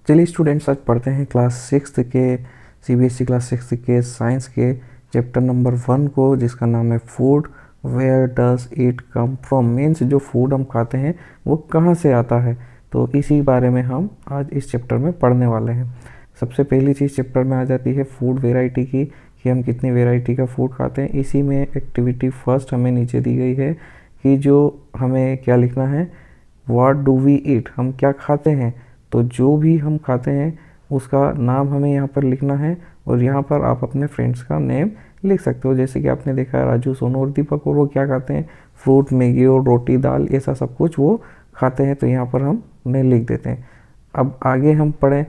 चलिए स्टूडेंट्स, आज पढ़ते हैं क्लास 6 के सीबीएसई क्लास 6 के साइंस के चैप्टर नंबर 1 को, जिसका नाम है food. Where does it come from, means जो फूड हम खाते हैं वो कहाँ से आता है। तो इसी बारे में हम आज इस चैप्टर में पढ़ने वाले हैं। सबसे पहली चीज़ चैप्टर में आ जाती है फूड वेराइटी की, कि हम कितनी वेराइटी का फूड खाते हैं। इसी में एक्टिविटी फर्स्ट हमें नीचे दी गई है कि जो हमें क्या लिखना है, व्हाट डू वी ईट, हम क्या खाते हैं। तो जो भी हम खाते हैं उसका नाम हमें यहाँ पर लिखना है, और यहाँ पर आप अपने फ्रेंड्स का नेम लिख सकते हो। जैसे कि आपने देखा है राजू, सोनू और दीपक, और वो क्या खाते हैं, फ्रूट, मैगी और रोटी, दाल, ऐसा सब कुछ वो खाते हैं। तो यहाँ पर हम उन्हें लिख देते हैं। अब आगे हम पढ़ें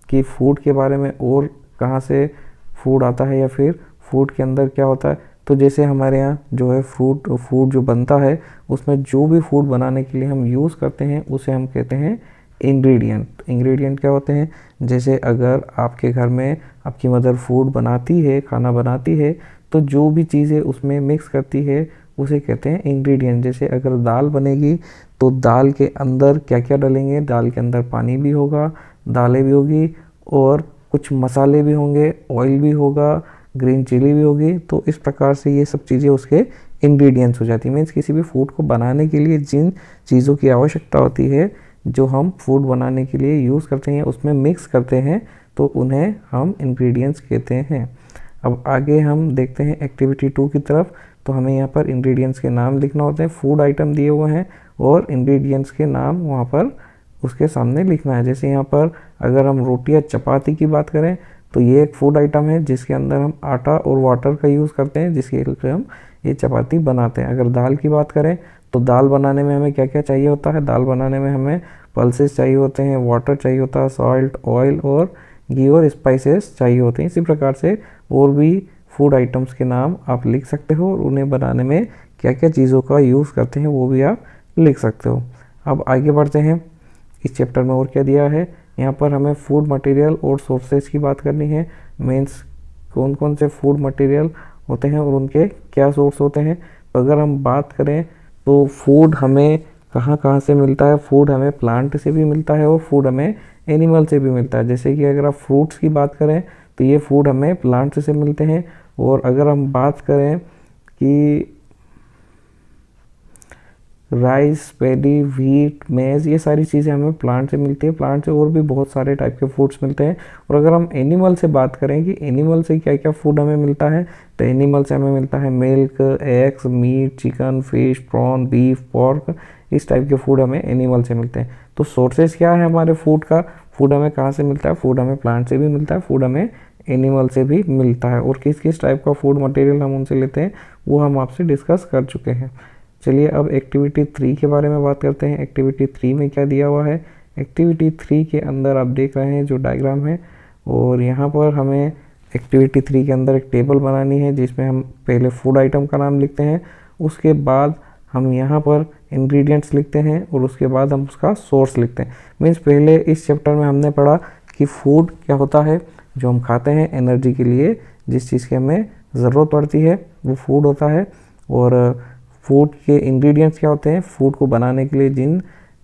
कि फूड के बारे में, और कहाँ से फूड आता है या फिर फूड के अंदर क्या होता है। तो जैसे हमारे यहाँ जो है फूड जो बनता है, उसमें जो भी फूड बनाने के लिए हम यूज़ करते हैं उसे हम कहते हैं इंग्रेडिएंट। इंग्रेडिएंट क्या होते हैं, जैसे अगर आपके घर में आपकी मदर फूड बनाती है, खाना बनाती है, तो जो भी चीज़ें उसमें मिक्स करती है उसे कहते हैं इंग्रेडिएंट। जैसे अगर दाल बनेगी तो दाल के अंदर क्या क्या डालेंगे, दाल के अंदर पानी भी होगा, दालें भी होगी, और कुछ मसाले भी होंगे, ऑयल भी होगा, ग्रीन चिली भी होगी। तो इस प्रकार से ये सब चीज़ें उसके इंग्रेडिएंट्स हो जाती है। मीन्स किसी भी फूड को बनाने के लिए जिन चीज़ों की आवश्यकता होती है, जो हम फूड बनाने के लिए यूज़ करते हैं, उसमें मिक्स करते हैं, तो उन्हें हम इंग्रेडिएंट्स कहते हैं। अब आगे हम देखते हैं एक्टिविटी 2 की तरफ। तो हमें यहाँ पर इंग्रेडिएंट्स के नाम लिखना होते हैं। फूड आइटम दिए हुए हैं और इंग्रेडिएंट्स के नाम वहाँ पर उसके सामने लिखना है। जैसे यहाँ पर अगर हम रोटी या चपाती की बात करें, तो ये एक फूड आइटम है जिसके अंदर हम आटा और वाटर का यूज़ करते हैं, जिसके लिए हम ये चपाती बनाते हैं। अगर दाल की बात करें तो दाल बनाने में हमें क्या क्या चाहिए होता है, दाल बनाने में हमें पल्सेस चाहिए होते हैं, वाटर चाहिए होता है, सॉल्ट, ऑयल और घी और स्पाइसेस चाहिए होते हैं। इसी प्रकार से और भी फूड आइटम्स के नाम आप लिख सकते हो, और उन्हें बनाने में क्या क्या चीज़ों का यूज़ करते हैं वो भी आप लिख सकते हो। अब आगे बढ़ते हैं, इस चैप्टर में और क्या दिया है। यहाँ पर हमें फूड मटेरियल और सोर्सेज की बात करनी है। मीन्स कौन कौन से फूड मटेरियल होते हैं और उनके क्या सोर्स होते हैं। अगर हम बात करें तो फूड हमें कहाँ कहाँ से मिलता है। फूड हमें प्लांट से भी मिलता है और फूड हमें एनिमल से भी मिलता है। जैसे कि अगर आप फ्रूट्स की बात करें तो ये फूड हमें प्लांट से मिलते हैं। और अगर हम बात करें कि राइस, पैडी, व्हीट, मेज, ये सारी चीज़ें हमें प्लांट से मिलती है। प्लांट से और भी बहुत सारे टाइप के फूड्स मिलते हैं। और अगर हम एनिमल से बात करें कि एनिमल से क्या क्या फूड हमें मिलता है, तो एनिमल से हमें मिलता है milk, eggs, meat, chicken, fish, prawn, beef, pork, इस टाइप के फूड हमें एनिमल से मिलते हैं। तो सोर्सेज क्या है हमारे फूड का, फूड हमें कहाँ से मिलता है, फूड हमें प्लांट से भी मिलता है, फूड हमें एनिमल से भी मिलता है। और किस किस टाइप का फूड मटेरियल हम उनसे लेते हैं वो हम आपसे डिस्कस कर चुके हैं। चलिए अब एक्टिविटी 3 के बारे में बात करते हैं। एक्टिविटी 3 में क्या दिया हुआ है। एक्टिविटी 3 के अंदर आप देख रहे हैं जो डायग्राम है, और यहाँ पर हमें एक्टिविटी 3 के अंदर एक टेबल बनानी है, जिसमें हम पहले फूड आइटम का नाम लिखते हैं, उसके बाद हम यहाँ पर इंग्रेडिएंट्स लिखते हैं, और उसके बाद हम उसका सोर्स लिखते हैं। मीन्स पहले इस चैप्टर में हमने पढ़ा कि फूड क्या होता है, जो हम खाते हैं एनर्जी के लिए, जिस चीज़ की हमें ज़रूरत पड़ती है वो फूड होता है। और फूड के इंग्रेडिएंट्स क्या होते हैं, फूड को बनाने के लिए जिन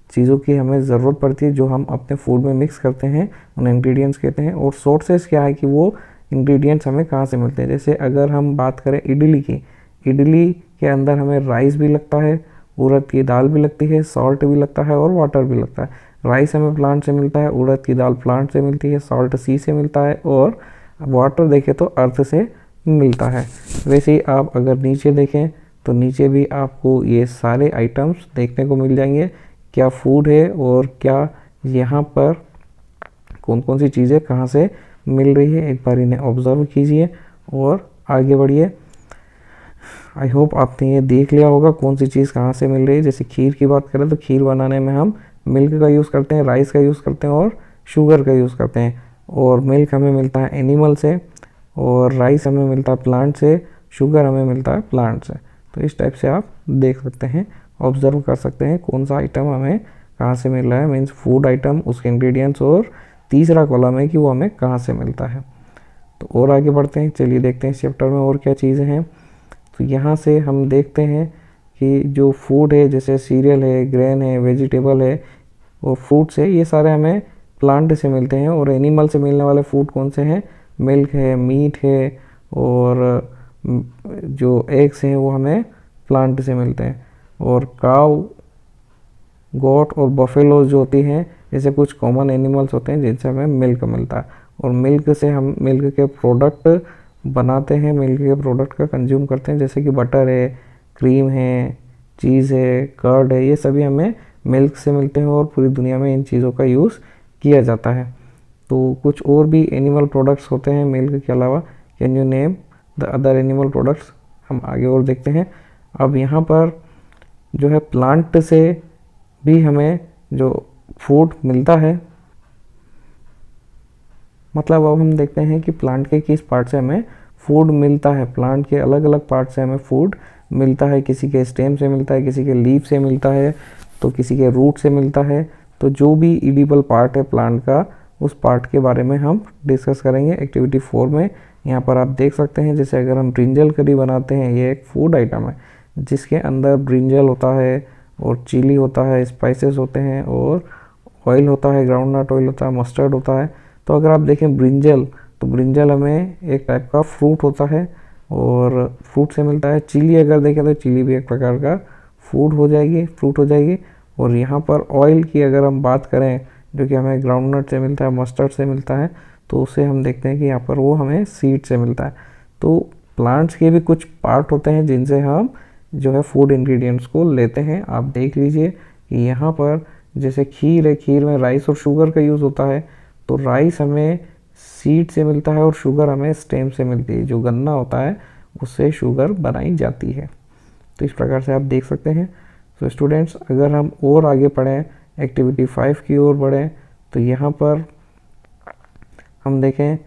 चीज़ों की हमें ज़रूरत पड़ती है, जो हम अपने फूड में मिक्स करते हैं, उन्हें इंग्रेडिएंट्स कहते हैं। और सोर्सेस क्या है कि वो इंग्रेडिएंट्स हमें कहाँ से मिलते हैं। जैसे अगर हम बात करें इडली की, इडली के अंदर हमें राइस भी लगता है, उड़द की दाल भी लगती है, सॉल्ट भी लगता है और वाटर भी लगता है। राइस हमें प्लांट से मिलता है, उड़द की दाल प्लांट से मिलती है, सॉल्ट सी से मिलता है, और वाटर देखें तो अर्थ से मिलता है। वैसे ही आप अगर नीचे देखें तो नीचे भी आपको ये सारे आइटम्स देखने को मिल जाएंगे, क्या फूड है और क्या यहाँ पर कौन कौन सी चीज़ें कहाँ से मिल रही है। एक बार इन्हें ऑब्जर्व कीजिए और आगे बढ़िए। आई होप आपने ये देख लिया होगा कौन सी चीज़ कहाँ से मिल रही है। जैसे खीर की बात करें तो खीर बनाने में हम मिल्क का यूज़ करते हैं, राइस का यूज़ करते हैं और शुगर का यूज़ करते हैं। और मिल्क हमें मिलता है एनिमल से, और राइस हमें मिलता है प्लांट से, शुगर हमें मिलता है प्लांट से। तो इस टाइप से आप देख सकते हैं, ऑब्जर्व कर सकते हैं कौन सा आइटम हमें कहाँ से मिल रहा है। मीन्स फूड आइटम, उसके इंग्रेडिएंट्स, और तीसरा कॉलम है कि वो हमें कहाँ से मिलता है। तो और आगे बढ़ते हैं, चलिए देखते हैं इस चैप्टर में और क्या चीज़ें हैं। तो यहाँ से हम देखते हैं कि जो फूड है, जैसे सीरियल है, ग्रेन है, वेजिटेबल है और फ्रूट्स है, ये सारे हमें प्लांट से मिलते हैं। और एनिमल से मिलने वाले फूड कौन से हैं? मिल्क है, मीट है, और जो एग्स हैं वो हमें प्लांट से मिलते हैं। और काव, गोट और बफेलो जो होती हैं, जैसे कुछ कॉमन एनिमल्स होते हैं जिनसे हमें मिल्क मिलता है। और मिल्क से हम मिल्क के प्रोडक्ट बनाते हैं, मिल्क के प्रोडक्ट का कंज्यूम करते हैं, जैसे कि बटर है, क्रीम है, चीज़ है, कर्ड है, ये सभी हमें मिल्क से मिलते हैं और पूरी दुनिया में इन चीज़ों का यूज़ किया जाता है। तो कुछ और भी एनिमल प्रोडक्ट्स होते हैं मिल्क के अलावा। Can you name the other animal products? हम आगे और देखते हैं। अब यहाँ पर जो है प्लांट से भी हमें जो फूड मिलता है, मतलब अब हम देखते हैं कि प्लांट के किस पार्ट से हमें फूड मिलता है। प्लांट के अलग अलग पार्ट से हमें फूड मिलता है। किसी के स्टेम से मिलता है, किसी के लीफ से मिलता है, तो किसी के रूट से मिलता है। तो जो भी इडिबल पार्ट है प्लांट का, उस पार्ट के बारे में हम डिस्कस करेंगे एक्टिविटी 4 में। यहाँ पर आप देख सकते हैं, जैसे अगर हम ब्रिंजल करी बनाते हैं, ये एक फूड आइटम है जिसके अंदर ब्रिंजल होता है और चिली होता है, स्पाइसेस होते हैं और ऑयल होता है, ग्राउंडनट ऑयल होता है, मस्टर्ड होता है। तो अगर आप देखें ब्रिंजल, तो ब्रिंजल हमें एक टाइप का फ्रूट होता है और फ्रूट से मिलता है। चिली अगर देखें तो चिली भी एक प्रकार का फूड हो जाएगी, फ्रूट हो जाएगी। और यहाँ पर ऑयल की अगर हम बात करें, जो कि हमें ग्राउंडनट से मिलता है, मस्टर्ड से मिलता है, तो उसे हम देखते हैं कि यहाँ पर वो हमें सीड से मिलता है। तो प्लांट्स के भी कुछ पार्ट होते हैं जिनसे हम जो है फूड इंग्रेडिएंट्स को लेते हैं। आप देख लीजिए कि यहाँ पर जैसे खीर है, खीर में राइस और शुगर का यूज़ होता है। तो राइस हमें सीड से मिलता है और शुगर हमें स्टेम से मिलती है। जो गन्ना होता है उससे शुगर बनाई जाती है। तो इस प्रकार से आप देख सकते हैं। तो स्टूडेंट्स, अगर हम और आगे पढ़ें, एक्टिविटी 5 की ओर बढ़ें, तो यहाँ पर हम देखें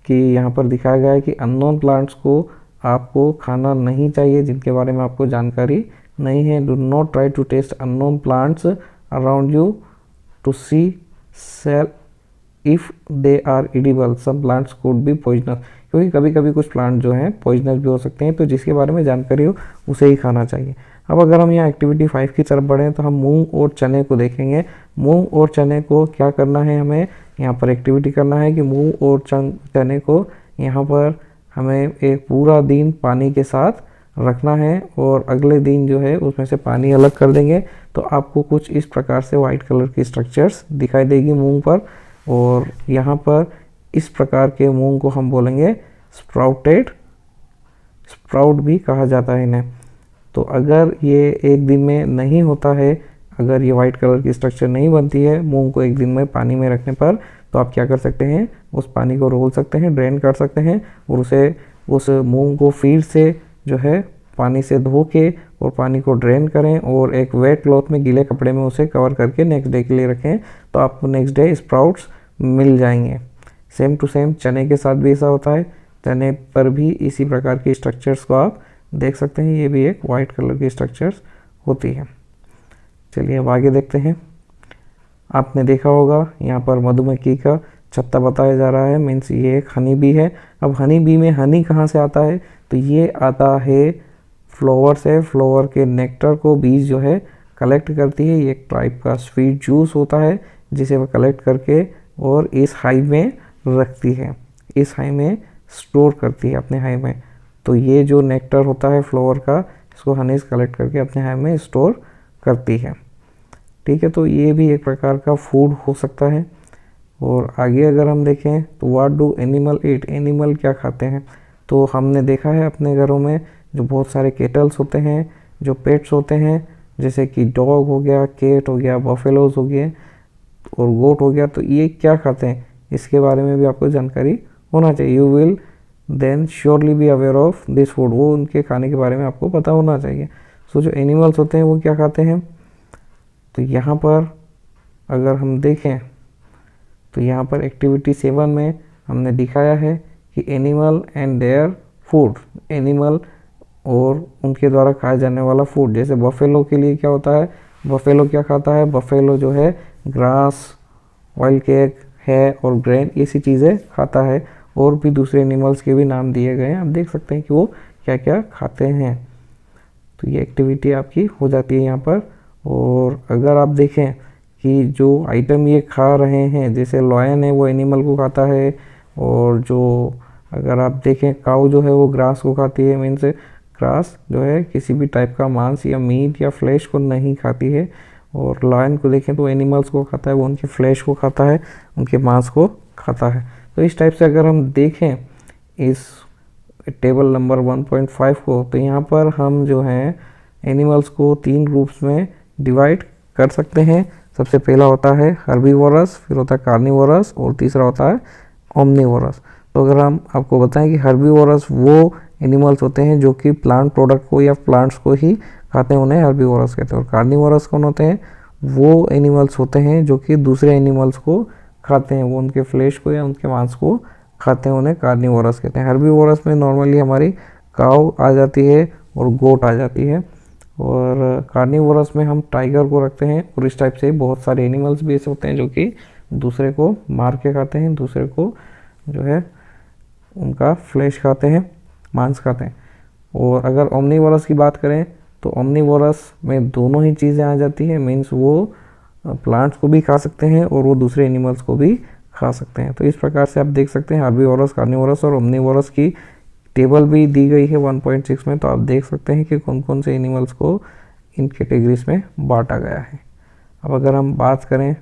कि यहाँ पर दिखाया गया है कि अननोन प्लांट्स को आपको खाना नहीं चाहिए, जिनके बारे में आपको जानकारी नहीं है। Do not try to test unknown plants around you to see cell if they are edible, some plants could be poisonous, क्योंकि कभी कभी कुछ प्लांट जो हैं पॉइजनस भी हो सकते हैं। तो जिसके बारे में जानकारी हो उसे ही खाना चाहिए। अब अगर हम यहाँ एक्टिविटी 5 की तरफ बढ़ें, तो हम मूंग और चने को देखेंगे। मूंग और चने को क्या करना है, हमें यहाँ पर एक्टिविटी करना है कि मूंग और चने को यहाँ पर हमें एक पूरा दिन पानी के साथ रखना है और अगले दिन जो है उसमें से पानी अलग कर देंगे। तो आपको कुछ इस प्रकार से वाइट कलर की स्ट्रक्चर्स दिखाई देगी मूंग पर। और यहाँ पर इस प्रकार के मूंग को हम बोलेंगे स्प्राउटेड, स्प्राउट भी कहा जाता है इन्हें। तो अगर ये एक दिन में नहीं होता है, अगर ये वाइट कलर की स्ट्रक्चर नहीं बनती है मूंग को एक दिन में पानी में रखने पर, तो आप क्या कर सकते हैं, उस पानी को रोल सकते हैं, ड्रेन कर सकते हैं और उस मूंग को फिर से जो है पानी से धो के और पानी को ड्रेन करें और एक वेट क्लॉथ में, गीले कपड़े में उसे कवर करके नेक्स्ट डे के लिए रखें। तो आपको नेक्स्ट डे स्प्राउट्स मिल जाएंगे। सेम टू सेम चने के साथ भी ऐसा होता है। चने पर भी इसी प्रकार की स्ट्रक्चर्स को आप देख सकते हैं। ये भी एक वाइट कलर की स्ट्रक्चर्स होती है। चलिए अब आगे देखते हैं। आपने देखा होगा यहाँ पर मधुमक्खी का छत्ता बताया जा रहा है, मीन्स ये एक हनी बी है। अब हनी बी में हनी कहाँ से आता है, तो ये आता है फ्लावर से। फ्लावर के नेक्टर को बीज जो है कलेक्ट करती है। ये एक टाइप का स्वीट जूस होता है जिसे वह कलेक्ट करके और इस हाइव में रखती है, इस हाइव में स्टोर करती है अपने हाइव में। तो ये जो नेक्टर होता है फ्लावर का, इसको हनीज कलेक्ट करके अपने हाइव में स्टोर करती है। ठीक है, तो ये भी एक प्रकार का फूड हो सकता है। और आगे अगर हम देखें तो what do animal eat, animal क्या खाते हैं। तो हमने देखा है अपने घरों में जो बहुत सारे केटल्स होते हैं, जो पेट्स होते हैं, जैसे कि डॉग हो गया, केट हो गया, बफेलोज हो गए और गोट हो गया। तो ये क्या खाते हैं, इसके बारे में भी आपको जानकारी होना चाहिए। You will then surely be aware of this food, वो उनके खाने के बारे में आपको पता होना चाहिए। सो जो एनिमल्स होते हैं वो क्या खाते हैं, तो यहाँ पर अगर हम देखें तो यहाँ पर एक्टिविटी 7 में हमने दिखाया है कि animal and their food, animal और उनके द्वारा खाया जाने वाला फूड। जैसे बफेलो के लिए क्या होता है, बफेलो क्या खाता है, बफेलो जो है ग्रास, ऑयल केक है और ग्रेन, ऐसी चीज़ें खाता है। और भी दूसरे एनिमल्स के भी नाम दिए गए हैं, आप देख सकते हैं कि वो क्या क्या खाते हैं। तो ये एक्टिविटी आपकी हो जाती है यहाँ पर। और अगर आप देखें कि जो आइटम ये खा रहे हैं, जैसे लॉयन है वो एनिमल को खाता है, और जो अगर आप देखें काऊ जो है वो ग्रास को खाती है, मीन्स ग्रास जो है किसी भी टाइप का मांस या मीट या फ्लैश को नहीं खाती है। और लॉयन को देखें तो एनिमल्स को खाता है, वो उनके फ्लैश को खाता है, उनके मांस को खाता है। तो इस टाइप से अगर हम देखें इस टेबल नंबर 1.5 को, तो यहाँ पर हम जो हैं एनिमल्स को 3 ग्रुप्स में डिवाइड कर सकते हैं। सबसे पहला होता है हर्बीवोरस, फिर होता है कार्निवोरस, और तीसरा होता है ओमनीवोरस। तो अगर हम आपको बताएं कि हर्बीवोरस वो एनिमल्स होते हैं जो कि प्लांट प्रोडक्ट को या प्लांट्स को ही खाते हैं, उन्हें हर्बीवोरस कहते हैं। और कार्निवोरस कौन होते हैं? वो एनिमल्स होते हैं जो कि दूसरे एनिमल्स को खाते हैं, वो उनके फ्लैश को या उनके मांस को खाते हैं, उन्हें कार्निवोरस कहते हैं। हर्बीवोरस में नॉर्मली हमारी काऊ आ जाती है और गोट आ जाती है, और कार्निवोरस में हम टाइगर को रखते हैं। और इस टाइप से बहुत सारे एनिमल्स भी ऐसे होते हैं जो कि दूसरे को मार के खाते हैं, दूसरे को जो है उनका फ्लैश खाते हैं, मांस खाते हैं। और अगर ओमनीवोरस की बात करें तो ओमनीवोरस में दोनों ही चीज़ें आ जाती हैं, मीन्स वो प्लांट्स को भी खा सकते हैं और वो दूसरे एनिमल्स को भी खा सकते हैं। तो इस प्रकार से आप देख सकते हैं हर्बीवोरस, कार्निवोरस और ओमनीवोरस की टेबल भी दी गई है 1.6 में। तो आप देख सकते हैं कि कौन कौन से एनिमल्स को इन कैटेगरीज में बांटा गया है। अब अगर हम बात करें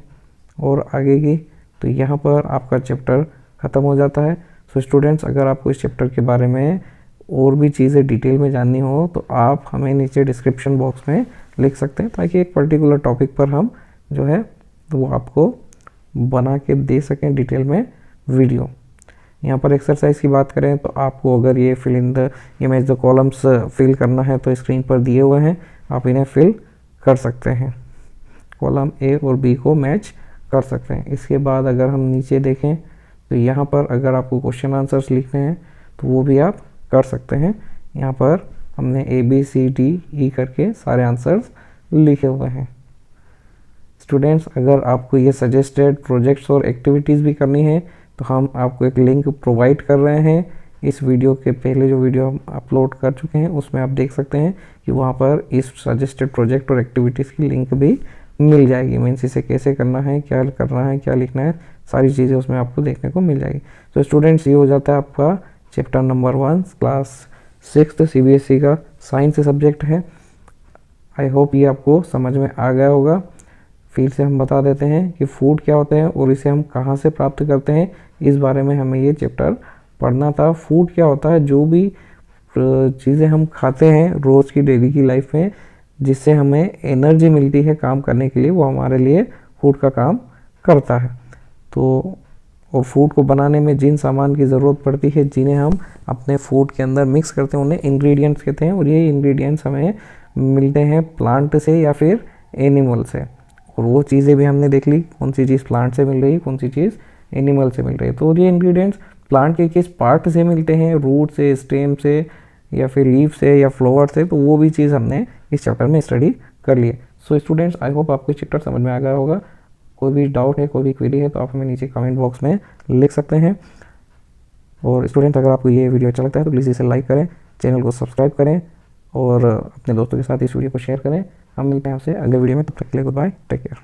और आगे की, तो यहाँ पर आपका चैप्टर ख़त्म हो जाता है। सो स्टूडेंट्स, अगर आपको इस चैप्टर के बारे में और भी चीज़ें डिटेल में जाननी हो तो आप हमें नीचे डिस्क्रिप्शन बॉक्स में लिख सकते हैं, ताकि एक पर्टिकुलर टॉपिक पर हम जो है तो वो आपको बना के दे सकें डिटेल में वीडियो। यहाँ पर एक्सरसाइज की बात करें तो आपको अगर ये fill in the image the columns fill करना है तो स्क्रीन पर दिए हुए हैं, आप इन्हें फिल कर सकते हैं, कॉलम ए और बी को मैच कर सकते हैं। इसके बाद अगर हम नीचे देखें तो यहाँ पर अगर आपको क्वेश्चन आंसर्स लिखने हैं तो वो भी आप कर सकते हैं। यहाँ पर हमने ABCDE करके सारे आंसर्स लिखे हुए हैं। स्टूडेंट्स, अगर आपको ये सजेस्टेड प्रोजेक्ट्स और एक्टिविटीज़ भी करनी है तो हम आपको एक लिंक प्रोवाइड कर रहे हैं। इस वीडियो के पहले जो वीडियो हम अपलोड कर चुके हैं उसमें आप देख सकते हैं कि वहाँ पर इस सजेस्टेड प्रोजेक्ट और एक्टिविटीज़ की लिंक भी मिल जाएगी। मीन्स इसे कैसे करना है, क्या करना है, क्या लिखना है, सारी चीज़ें उसमें आपको देखने को मिल जाएगी। तो स्टूडेंट्स, ये हो जाता है आपका चैप्टर नंबर 1 क्लास 6 CBSE का साइंस सब्जेक्ट है। आई होप ये आपको समझ में आ गया होगा। फिर से हम बता देते हैं कि फूड क्या होते हैं और इसे हम कहाँ से प्राप्त करते हैं, इस बारे में हमें ये चैप्टर पढ़ना था। फूड क्या होता है? जो भी चीज़ें हम खाते हैं रोज़ की डेली की लाइफ में, जिससे हमें एनर्जी मिलती है काम करने के लिए, वो हमारे लिए फूड का काम करता है। तो और फूड को बनाने में जिन सामान की ज़रूरत पड़ती है, जिन्हें हम अपने फूड के अंदर मिक्स करते हैं, उन्हें इंग्रेडिएंट्स कहते हैं। और ये इंग्रेडिएंट्स हमें मिलते हैं प्लांट से या फिर एनिमल से। और वो चीज़ें भी हमने देख ली, कौन सी चीज़ प्लांट से मिल रही है, कौन सी चीज़ एनिमल से मिल रही है। तो ये इंग्रेडिएंट्स प्लांट के किस पार्ट से मिलते हैं, रूट से, स्टेम से, या फिर लीफ से, या फ्लावर से, तो वो भी चीज़ हमने इस चैप्टर में स्टडी कर ली है। सो स्टूडेंट्स, आई होप आपको चैप्टर समझ में आ गया होगा। कोई भी डाउट है, कोई भी क्वेरी है तो आप हमें नीचे कमेंट बॉक्स में लिख सकते हैं। और स्टूडेंट, अगर आपको ये वीडियो अच्छा लगता है तो प्लीज़ इसे लाइक करें, चैनल को सब्सक्राइब करें और अपने दोस्तों के साथ इस वीडियो को शेयर करें। हम मिलते हैं आपसे अगले वीडियो में, तब तक के लिए गुड बाय, टेक केयर।